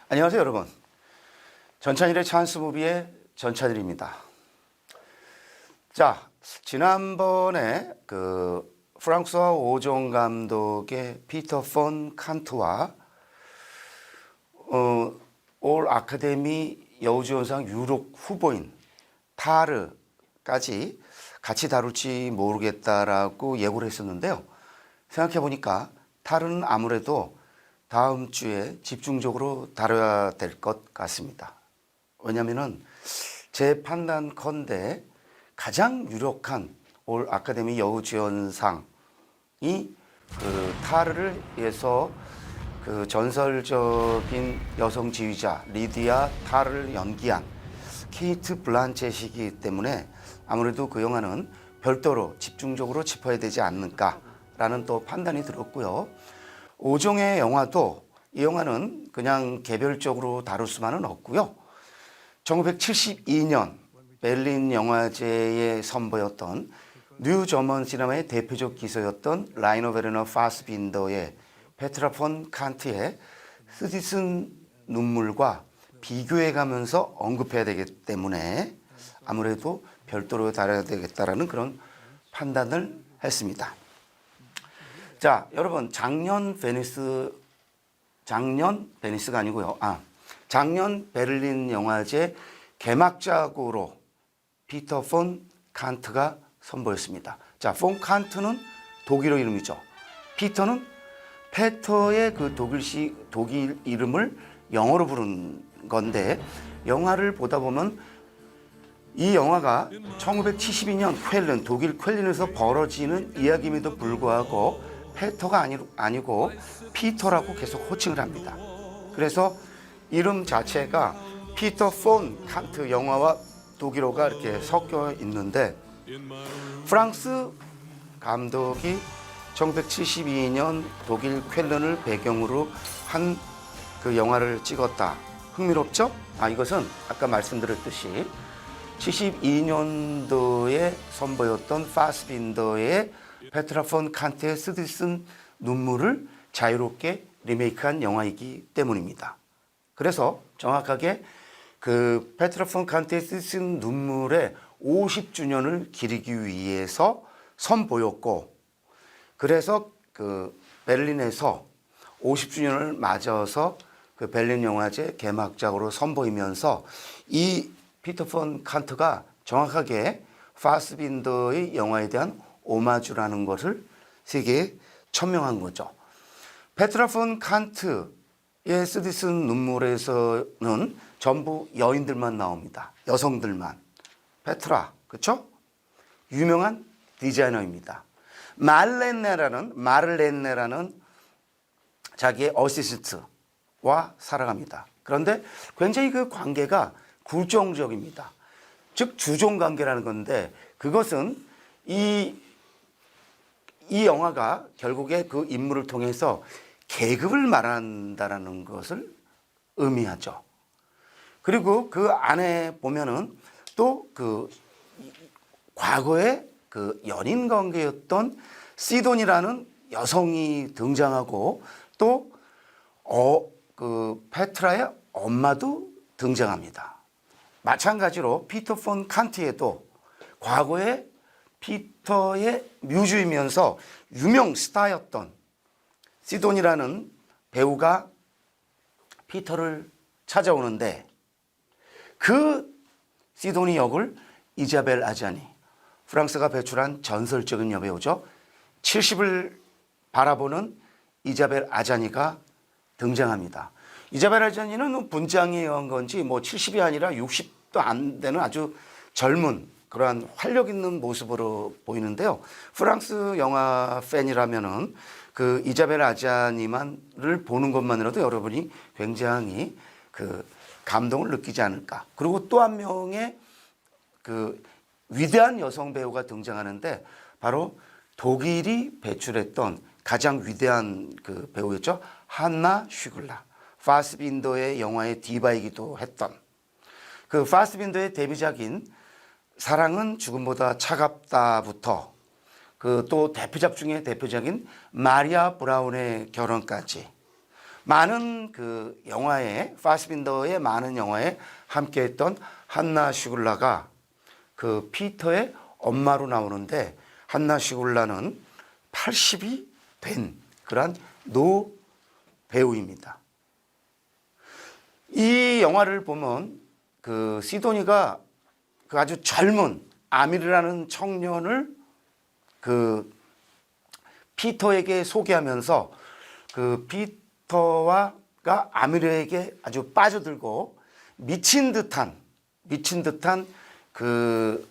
안녕하세요, 여러분. 전찬일의 찬스무비의 전찬일입니다. 자, 지난번에 프랑스와 오종 감독의 피터 폰 칸트와 올 아카데미 여우주연상 유력 후보인 타르까지 같이 다룰지 모르겠다라고 예고를 했었는데요. 생각해 보니까 타르는 아무래도 다음 주에 집중적으로 다뤄야 될 것 같습니다. 왜냐하면 제 판단컨대 가장 유력한 올 아카데미 여우주연상이 타르를 위해서 전설적인 여성 지휘자 리디아 타르를 연기한 케이트 블란쳇이기 때문에 아무래도 그 영화는 별도로 집중적으로 짚어야 되지 않을까라는 또 판단이 들었고요. 오종의 영화도 이 영화는 그냥 개별적으로 다룰 수만은 없고요. 1972년 베를린 영화제에 선보였던 뉴 저먼 시네마의 대표적 기소였던 라이너 베르너 파스빈더의 페트라 폰 칸트의 쓰디쓴 눈물과 비교해가면서 언급해야 되기 때문에 아무래도 별도로 다뤄야 되겠다라는 그런 판단을 했습니다. 자, 여러분, 작년 베니스가 아니고요. 작년 베를린 영화제 개막작으로 피터 폰 칸트가 선보였습니다. 자, 폰 칸트는 독일어 이름이죠. 피터는 페터의 그 독일 이름을 영어로 부른 건데, 영화를 보다 보면 이 영화가 1972년 쾰른, 독일 쾰른에서 벌어지는 이야기임에도 불구하고 페터가 아니고 피터라고 계속 호칭을 합니다. 그래서 이름 자체가 피터 폰 칸트, 영화와 독일어가 이렇게 섞여 있는데, 프랑스 감독이 1972년 독일 쾰른을 배경으로 한 그 영화를 찍었다. 흥미롭죠? 이것은 아까 말씀드렸듯이 72년도에 선보였던 파스빈더의 페트라 폰 칸트의 쓰디쓴 눈물을 자유롭게 리메이크한 영화이기 때문입니다. 그래서 정확하게 그 페트라 폰 칸트의 쓰디쓴 눈물의 50주년을 기리기 위해서 선보였고, 그래서 베를린에서 50주년을 맞아서 그 베를린 영화제 개막작으로 선보이면서 이 피터 폰 칸트가 정확하게 파스빈더의 영화에 대한 오마주라는 것을 세계에 천명한 거죠. 페트라 폰 칸트의 쓰디쓴 눈물에서는 전부 여인들만 나옵니다. 여성들만. 페트라, 그렇죠? 유명한 디자이너입니다. 마를렌네라는 자기의 어시스트와 살아갑니다. 그런데 굉장히 그 관계가 굴종적입니다. 즉 주종 관계라는 건데, 그것은 이 영화가 결국에 그 인물을 통해서 계급을 말한다라는 것을 의미하죠. 그리고 그 안에 보면은 또 그 과거에 그 연인 관계였던 시돈이라는 여성이 등장하고, 또 페트라의 엄마도 등장합니다. 마찬가지로 피터 폰 칸트에도 과거에 피터의 뮤즈이면서 유명 스타였던 시돈이라는 배우가 피터를 찾아오는데, 그 시돈이 역을 이자벨 아자니, 프랑스가 배출한 전설적인 여배우죠. 70을 바라보는 이자벨 아자니가 등장합니다. 이자벨 아자니는 분장에 의한 건지 70이 아니라 60도 안 되는 아주 젊은 그러한 활력 있는 모습으로 보이는데요. 프랑스 영화 팬이라면은 그 이자벨 아자니만을 보는 것만으로도 여러분이 굉장히 감동을 느끼지 않을까. 그리고 또 한 명의 위대한 여성 배우가 등장하는데, 바로 독일이 배출했던 가장 위대한 배우였죠. 한나 슈글라. 파스빈더의 영화의 디바이기도 했던 그 파스빈더의 데뷔작인 사랑은 죽음보다 차갑다부터 또 대표작 중에 대표작인 마리아 브라운의 결혼까지, 많은 그 영화에 파스빈더의 많은 영화에 함께했던 한나 슈글라가 그 피터의 엄마로 나오는데 한나 슈글라는 80이 된 그런 노 배우입니다. 이 영화를 보면 그 시도니가 그 아주 젊은 아미르라는 청년을 그 피터에게 소개하면서 그 피터가 아미르에게 아주 빠져들고 미친 듯한 그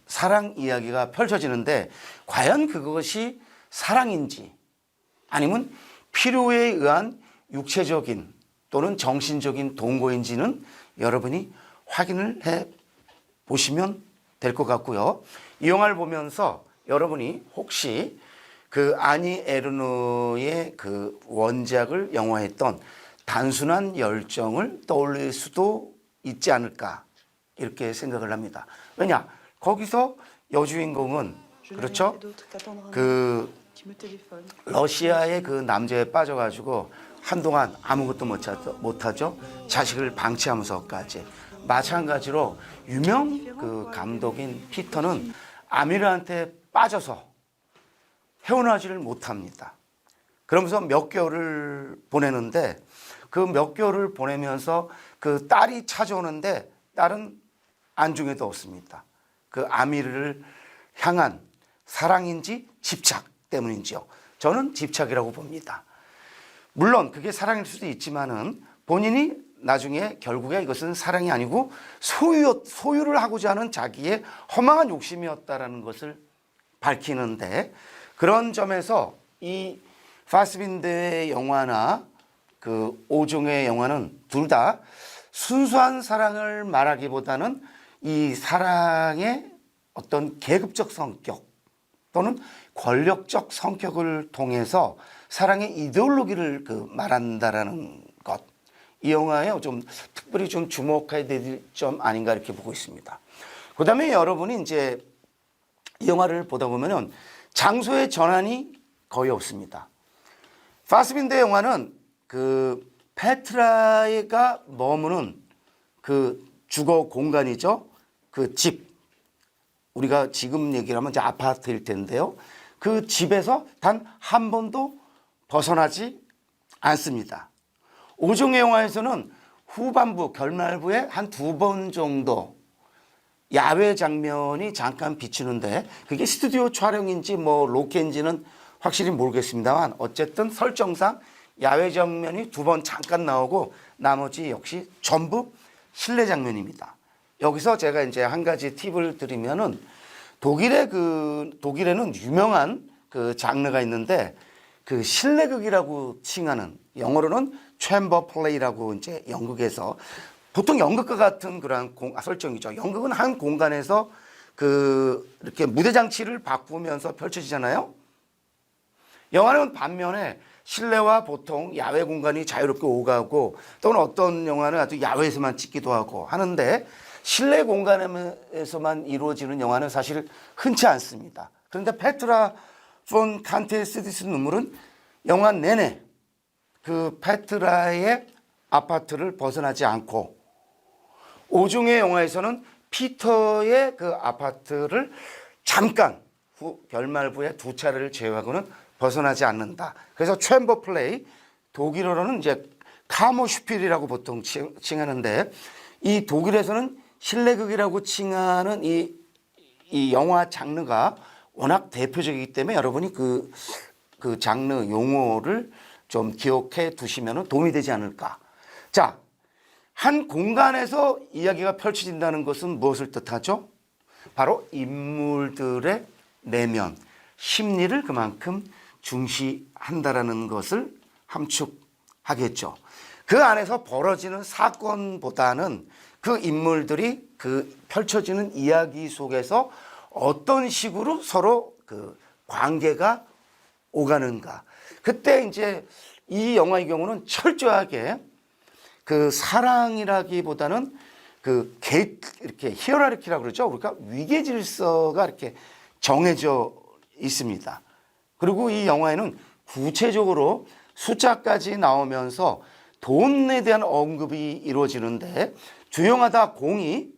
사랑 이야기가 펼쳐지는데 과연 그것이 사랑인지 아니면 필요에 의한 육체적인 또는 정신적인 동거인지는 여러분이 확인을 해 보시면 될 것 같고요. 이 영화를 보면서 여러분이 혹시 그 아니 에르노의 그 원작을 영화했던 단순한 열정을 떠올릴 수도 있지 않을까 이렇게 생각을 합니다. 왜냐? 거기서 여주인공은 그렇죠? 그 러시아의 그 남자에 빠져가지고 한동안 아무것도 못하죠. 자식을 방치하면서까지. 마찬가지로 유명 그 감독인 피터는 아미르한테 빠져서 헤어나지를 못합니다. 그러면서 몇 개월을 보내는데 그 몇 개월을 보내면서 그 딸이 찾아오는데 딸은 안중에도 없습니다. 그 아미르를 향한 사랑인지 집착 때문인지요. 저는 집착이라고 봅니다. 물론 그게 사랑일 수도 있지만은 본인이 나중에 결국에 이것은 사랑이 아니고 소유를 하고자 하는 자기의 허망한 욕심이었다라는 것을 밝히는데 그런 점에서 이 파스빈더의 영화나 그 오종의 영화는 둘 다 순수한 사랑을 말하기보다는 이 사랑의 어떤 계급적 성격 또는 권력적 성격을 통해서 사랑의 이데올로기를 그 말한다라는 것. 이 영화에 좀 특별히 좀 주목해야 될 점 아닌가 이렇게 보고 있습니다. 그 다음에 여러분이 이제 이 영화를 보다 보면은 장소의 전환이 거의 없습니다. 파스빈더의 영화는 그 페트라가 머무는 그 주거 공간이죠. 그 집. 우리가 지금 얘기를 하면 이제 아파트일 텐데요. 그 집에서 단 한 번도 벗어나지 않습니다. 오종의 영화에서는 후반부, 결말부에 한 2번 정도 야외 장면이 잠깐 비치는데 그게 스튜디오 촬영인지 뭐 로케인지는 확실히 모르겠습니다만 어쨌든 설정상 야외 장면이 2번 잠깐 나오고 나머지 역시 전부 실내 장면입니다. 여기서 제가 이제 한 가지 팁을 드리면은 독일에는 유명한 그 장르가 있는데 그 실내극이라고 칭하는 영어로는 챔버 플레이라고 이제 연극에서 보통 연극과 같은 그런 설정이죠. 연극은 한 공간에서 그 이렇게 무대 장치를 바꾸면서 펼쳐지잖아요. 영화는 반면에 실내와 보통 야외 공간이 자유롭게 오가고 또는 어떤 영화는 아주 야외에서만 찍기도 하고 하는데 실내 공간에서만 이루어지는 영화는 사실 흔치 않습니다. 그런데 페트라 폰 칸테스디스 눈물은 영화 내내 그 페트라의 아파트를 벗어나지 않고 오중의 영화에서는 피터의 그 아파트를 잠깐 결말부에 2차례를 제외하고는 벗어나지 않는다. 그래서 챔버 플레이, 독일어로는 이제 카모슈필이라고 보통 칭하는데 이 독일에서는 실내극이라고 칭하는 이 영화 장르가 워낙 대표적이기 때문에 여러분이 그 장르 용어를 좀 기억해 두시면 도움이 되지 않을까. 자, 한 공간에서 이야기가 펼쳐진다는 것은 무엇을 뜻하죠? 바로 인물들의 내면, 심리를 그만큼 중시한다라는 것을 함축하겠죠. 그 안에서 벌어지는 사건보다는 그 인물들이 그 펼쳐지는 이야기 속에서 어떤 식으로 서로 그 관계가 오가는가. 그때 이제 이 영화의 경우는 철저하게 그 사랑이라기보다는 그 이렇게 히어라르키라고 그러죠. 그러니까 위계 질서가 이렇게 정해져 있습니다. 그리고 이 영화에는 구체적으로 숫자까지 나오면서 돈에 대한 언급이 이루어지는데 조용하다 공이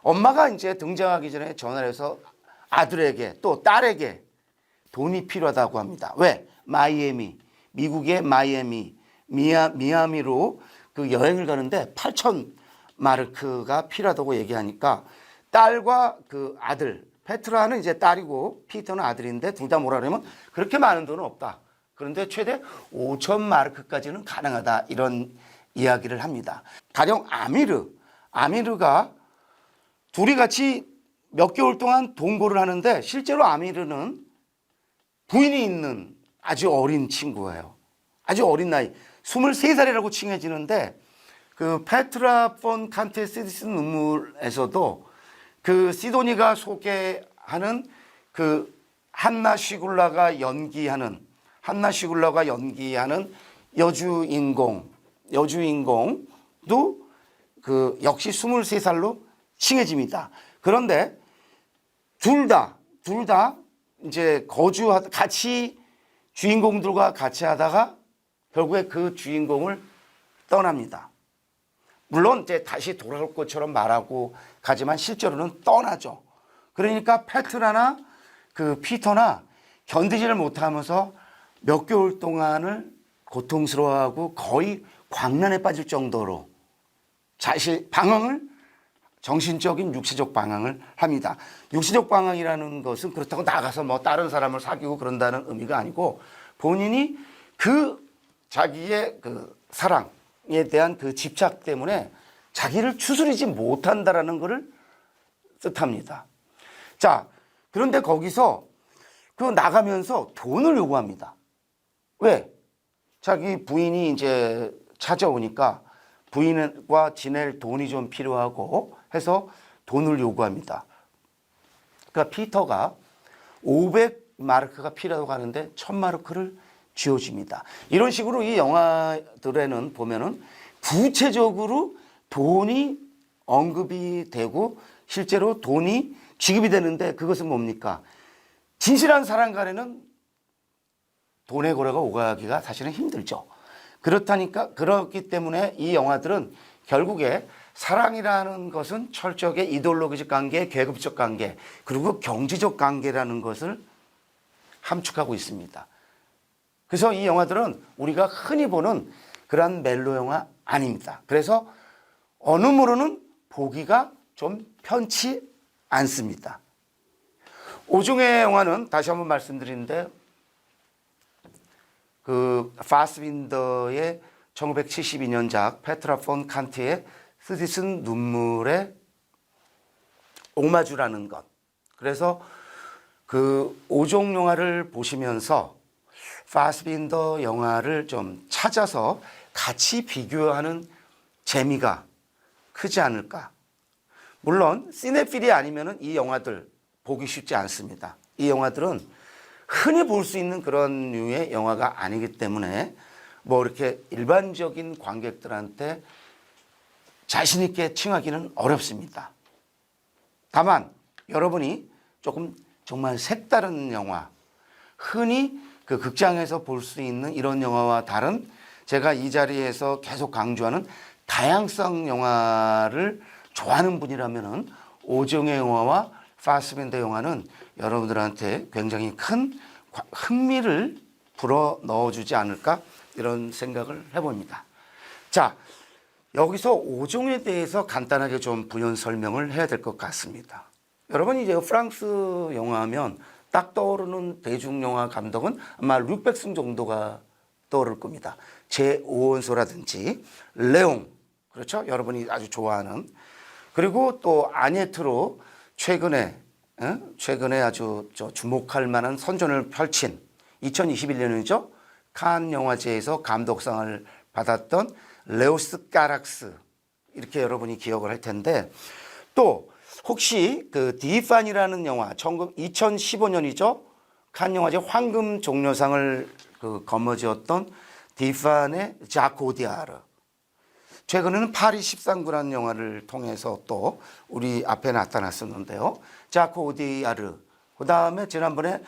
엄마가 이제 등장하기 전에 전화를 해서 아들에게 또 딸에게 돈이 필요하다고 합니다. 왜? 마이애미, 미국의 마이애미, 미아미로 그 여행을 가는데 8천 마르크가 필요하다고 얘기하니까 딸과 그 아들, 페트라는 이제 딸이고 피터는 아들인데 둘 다 뭐라 그러면 그렇게 많은 돈은 없다. 그런데 최대 5천 마르크까지는 가능하다. 이런 이야기를 합니다. 가령 아미르가 둘이 같이 몇 개월 동안 동거를 하는데 실제로 아미르는 부인이 있는 아주 어린 친구예요. 아주 어린 나이. 23살이라고 칭해지는데 그 페트라 폰 칸트의 시디슨 눈물에서도 그 시도니가 소개하는 그 한나 시굴라가 연기하는 여주인공도 그 역시 23살로 칭해집니다. 그런데 둘 다 이제 같이 주인공들과 같이 하다가 결국에 그 주인공을 떠납니다. 물론 이제 다시 돌아올 것처럼 말하고 가지만 실제로는 떠나죠. 그러니까 페트라나 그 피터나 견디지를 못하면서 몇 개월 동안을 고통스러워하고 거의 광란에 빠질 정도로 정신적인 육체적 방황을 합니다. 육체적 방황이라는 것은 그렇다고 나가서 뭐 다른 사람을 사귀고 그런다는 의미가 아니고 본인이 그 자기의 그 사랑에 대한 그 집착 때문에 자기를 추스리지 못한다라는 것을 뜻합니다. 자, 그런데 거기서 그 나가면서 돈을 요구합니다. 왜? 자기 부인이 이제 찾아오니까 부인과 지낼 돈이 좀 필요하고 해서 돈을 요구합니다. 그러니까 피터가 500마르크가 필요하다고 하는데 1000마르크를 쥐어줍니다. 이런 식으로 이 영화들에는 보면은 구체적으로 돈이 언급이 되고 실제로 돈이 지급이 되는데 그것은 뭡니까? 진실한 사랑 간에는 돈의 거래가 오가기가 사실은 힘들죠. 그렇기 때문에 이 영화들은 결국에 사랑이라는 것은 철저하게 이데올로기적 관계, 계급적 관계, 그리고 경제적 관계라는 것을 함축하고 있습니다. 그래서 이 영화들은 우리가 흔히 보는 그런 멜로 영화 아닙니다. 그래서 어느 모로는 보기가 좀 편치 않습니다. 오종의 영화는 다시 한번 말씀드리는데 그 파스빈더의 1972년작 페트라 폰 칸트의 시디슨 눈물의 오마주라는 것. 그래서 그 오종 영화를 보시면서 파스빈더 영화를 좀 찾아서 같이 비교하는 재미가 크지 않을까. 물론 시네필이 아니면은 이 영화들 보기 쉽지 않습니다. 이 영화들은 흔히 볼 수 있는 그런 류의 영화가 아니기 때문에 뭐 이렇게 일반적인 관객들한테 자신 있게 칭하기는 어렵습니다. 다만 여러분이 조금 정말 색다른 영화, 흔히 그 극장에서 볼 수 있는 이런 영화와 다른 제가 이 자리에서 계속 강조하는 다양성 영화를 좋아하는 분이라면은 오종의 영화와 파스빈더 영화는 여러분들한테 굉장히 큰 흥미를 불어 넣어주지 않을까 이런 생각을 해봅니다. 자, 여기서 오종에 대해서 간단하게 좀 부연 설명을 해야 될 것 같습니다. 여러분 이제 프랑스 영화하면 딱 떠오르는 대중영화 감독은 아마 룩 베송 정도가 떠오를 겁니다. 제5원소라든지 레옹, 그렇죠? 여러분이 아주 좋아하는. 그리고 또 아니에트로 최근에 아주 주목할 만한 선전을 펼친 2021년이죠. 칸 영화제에서 감독상을 받았던 레오스 까락스, 이렇게 여러분이 기억을 할 텐데, 또 혹시 그 디판이라는 영화 2015년이죠. 칸 영화제 황금 종려상을 거머쥐었던 디판의 자크 오디아르, 최근에는 파리 13구라는 영화를 통해서 또 우리 앞에 나타났었는데요. 자크 오디아르, 그 다음에 지난번에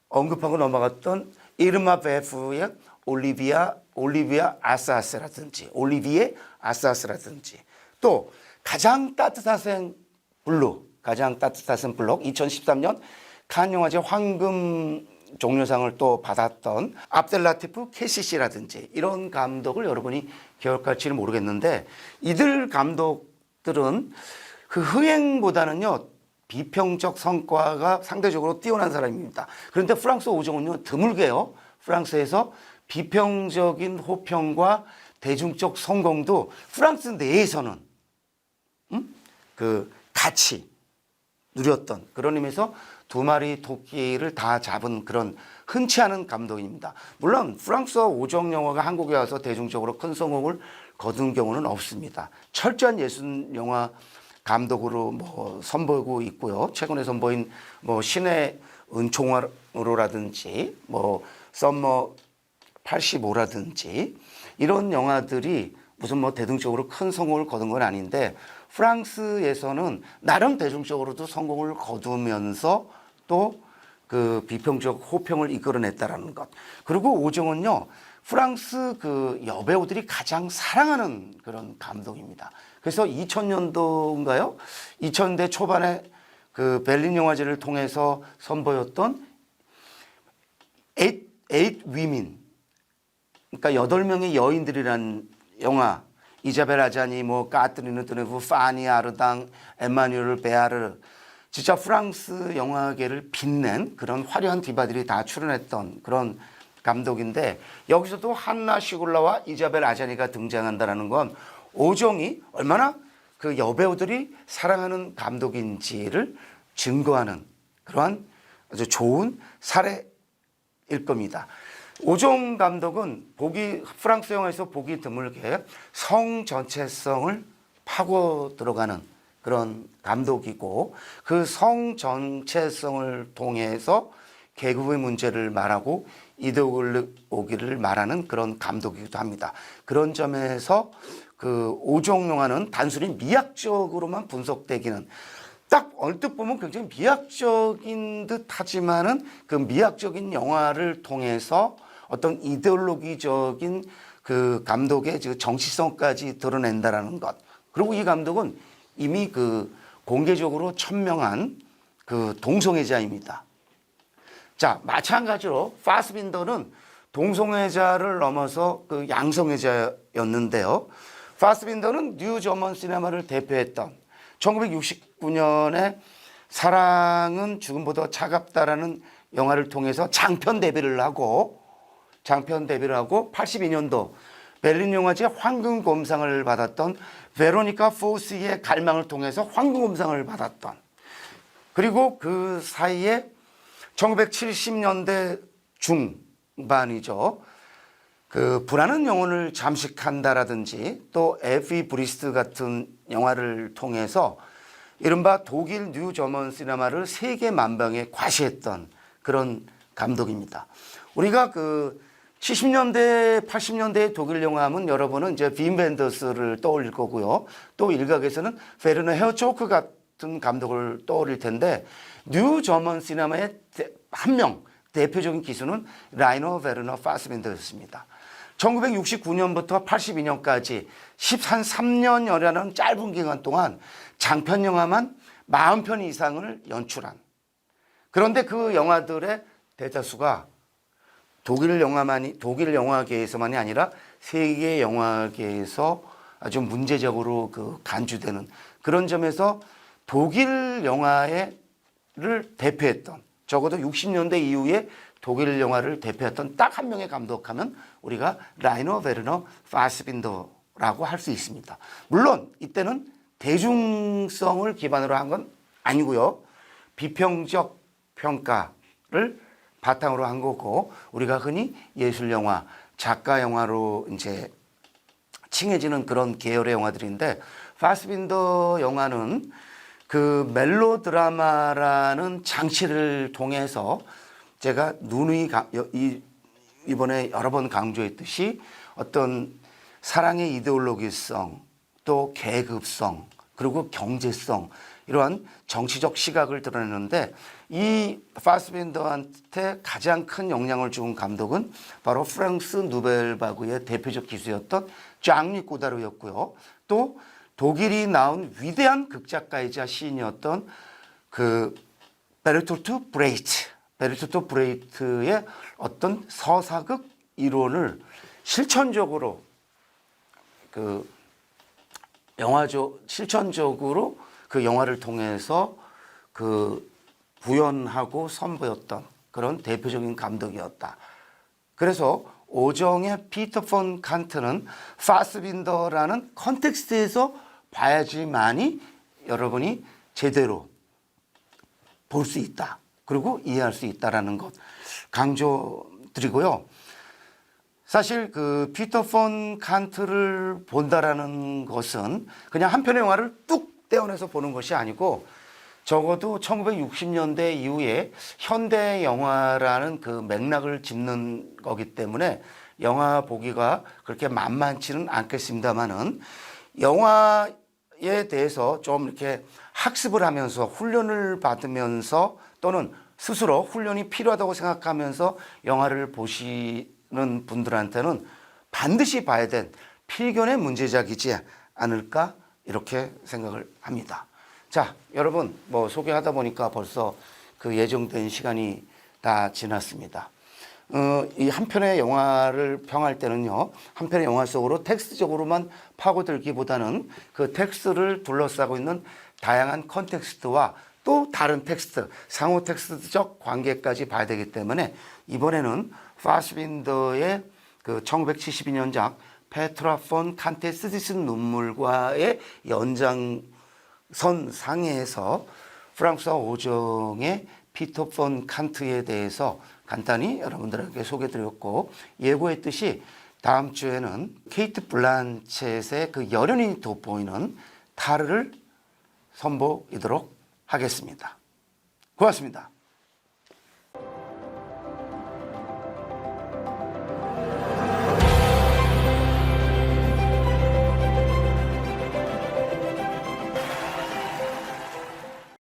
언급하고 넘어갔던 이르마 베프의 올리비아 올리비에 아스아스라든지 또 가장 따뜻한 블록 2013년 칸 영화제 황금 종려상을 또 받았던 압델라티프 케시시라든지 이런 감독을 여러분이 기억할지는 모르겠는데 이들 감독들은 그 흥행보다는요 비평적 성과가 상대적으로 뛰어난 사람입니다. 그런데 프랑스 오정은요 드물게요. 프랑스에서 비평적인 호평과 대중적 성공도 프랑스 내에서는 같이 누렸던 그런 의미에서 두 마리 토끼를 다 잡은 그런 흔치 않은 감독입니다. 물론 프랑스어 오정 영화가 한국에 와서 대중적으로 큰 성공을 거둔 경우는 없습니다. 철저한 예술 영화 감독으로 뭐 선보이고 있고요. 최근에 선보인 뭐 신의 은총으로라든지 뭐 썸머 85라든지 이런 영화들이 무슨 뭐 대중적으로 큰 성공을 거둔 건 아닌데 프랑스에서는 나름 대중적으로도 성공을 거두면서 또 그 비평적 호평을 이끌어냈다라는 것. 그리고 오정은요 프랑스 그 여배우들이 가장 사랑하는 그런 감독입니다. 그래서 2000년도인가요? 2000대 초반에 그 베를린 영화제를 통해서 선보였던 Eight Women, 그러니까 8명의 여인들이란 영화, 이자벨 아자니, 뭐 까트리누 드네브, 파니 아르당, 에마뉴엘 베아르, 진짜 프랑스 영화계를 빛낸 그런 화려한 디바들이 다 출연했던 그런 감독인데 여기서도 한나 시골라와 이자벨 아자니가 등장한다는 건 오정이 얼마나 그 여배우들이 사랑하는 감독인지를 증거하는 그러한 아주 좋은 사례일 겁니다. 오정 감독은 프랑스 영화에서 보기 드물게 성 전체성을 파고 들어가는 그런 감독이고 그 성 전체성을 통해서 계급의 문제를 말하고 이데올로기를 말하는 그런 감독이기도 합니다. 그런 점에서 그 오정 영화는 단순히 미학적으로만 분석되기는 딱 얼뜻 보면 굉장히 미학적인 듯 하지만은 그 미학적인 영화를 통해서 어떤 이데올로기적인 그 감독의 정치성까지 드러낸다라는 것. 그리고 이 감독은 이미 그 공개적으로 천명한 그 동성애자입니다. 자, 마찬가지로 파스빈더는 동성애자를 넘어서 그 양성애자였는데요. 파스빈더는 뉴 저먼 시네마를 대표했던 1969년에 사랑은 죽음보다 차갑다라는 영화를 통해서 장편 데뷔를 하고 82년도 베를린 영화제 황금곰상을 받았던 베로니카 포스의 갈망을 통해서 황금곰상을 받았던, 그리고 그 사이에 1970년대 중반이죠. 그 불안한 영혼을 잠식한다라든지 또 에피 브리스트 같은 영화를 통해서 이른바 독일 뉴 저먼 시네마를 세계 만방에 과시했던 그런 감독입니다. 우리가 그 70년대, 80년대 독일 영화하면 여러분은 이제 빔 벤더스를 떠올릴 거고요. 또 일각에서는 페르너 헤어초크 같은 감독을 떠올릴 텐데 뉴 저먼 시네마의 한 명 대표적인 기수는 라이너 베르너 파스빈더였습니다. 1969년부터 82년까지 13년여라는 짧은 기간 동안 장편 영화만 40편 이상을 연출한, 그런데 그 영화들의 대다수가 독일 영화계에서만이 아니라 세계 영화계에서 아주 문제적으로 그 간주되는 그런 점에서 독일 영화를 대표했던, 적어도 60년대 이후에 독일 영화를 대표했던 딱 한 명의 감독하면 우리가 라이너 베르너 파스빈더라고 할 수 있습니다. 물론 이때는 대중성을 기반으로 한 건 아니고요. 비평적 평가를 바탕으로 한 거고 우리가 흔히 예술 영화, 작가 영화로 이제 칭해지는 그런 계열의 영화들인데 파스빈더 영화는 그 멜로드라마라는 장치를 통해서 제가 누누이 이번에 여러 번 강조했듯이 어떤 사랑의 이데올로기성, 또 계급성, 그리고 경제성, 이러한 정치적 시각을 드러내는데 이 파스빈더한테 가장 큰 영향을 준 감독은 바로 프랑스 누벨바그의 대표적 기수였던 장 리 고다르였고요. 또 독일이 낳은 위대한 극작가이자 시인이었던 그 베르톨트 브레이트의 어떤 서사극 이론을 실천적으로 실천적으로 그 영화를 통해서 구현하고 선보였던 그런 대표적인 감독이었다. 그래서 오정의 피터 폰 칸트는 파스빈더라는 컨텍스트에서 봐야지만이 여러분이 제대로 볼 수 있다. 그리고 이해할 수 있다라는 것 강조드리고요. 사실 그 피터 폰 칸트를 본다라는 것은 그냥 한 편의 영화를 뚝 떼어내서 보는 것이 아니고 적어도 1960년대 이후에 현대 영화라는 그 맥락을 짚는 거기 때문에 영화 보기가 그렇게 만만치는 않겠습니다만은 영화에 대해서 좀 이렇게 학습을 하면서 훈련을 받으면서 또는 스스로 훈련이 필요하다고 생각하면서 영화를 보시는 분들한테는 반드시 봐야 될 필견의 문제작이지 않을까 이렇게 생각을 합니다. 자, 여러분 뭐 소개하다 보니까 벌써 그 예정된 시간이 다 지났습니다. 이 한 편의 영화를 평할 때는요, 한 편의 영화 속으로 텍스트적으로만 파고들기보다는 그 텍스트를 둘러싸고 있는 다양한 컨텍스트와 또 다른 텍스트, 상호 텍스트적 관계까지 봐야 되기 때문에 이번에는 파스빈더의 그 1972년작 페트라 폰 칸트의 쓰디쓴 눈물과의 연장선 상에서 프랑스와 오정의 피터 폰 칸트에 대해서 간단히 여러분들에게 소개드렸고 예고했듯이 다음 주에는 케이트 블란쳇의 그 여련이 돋보이는 타르를 선보이도록 하겠습니다. 고맙습니다.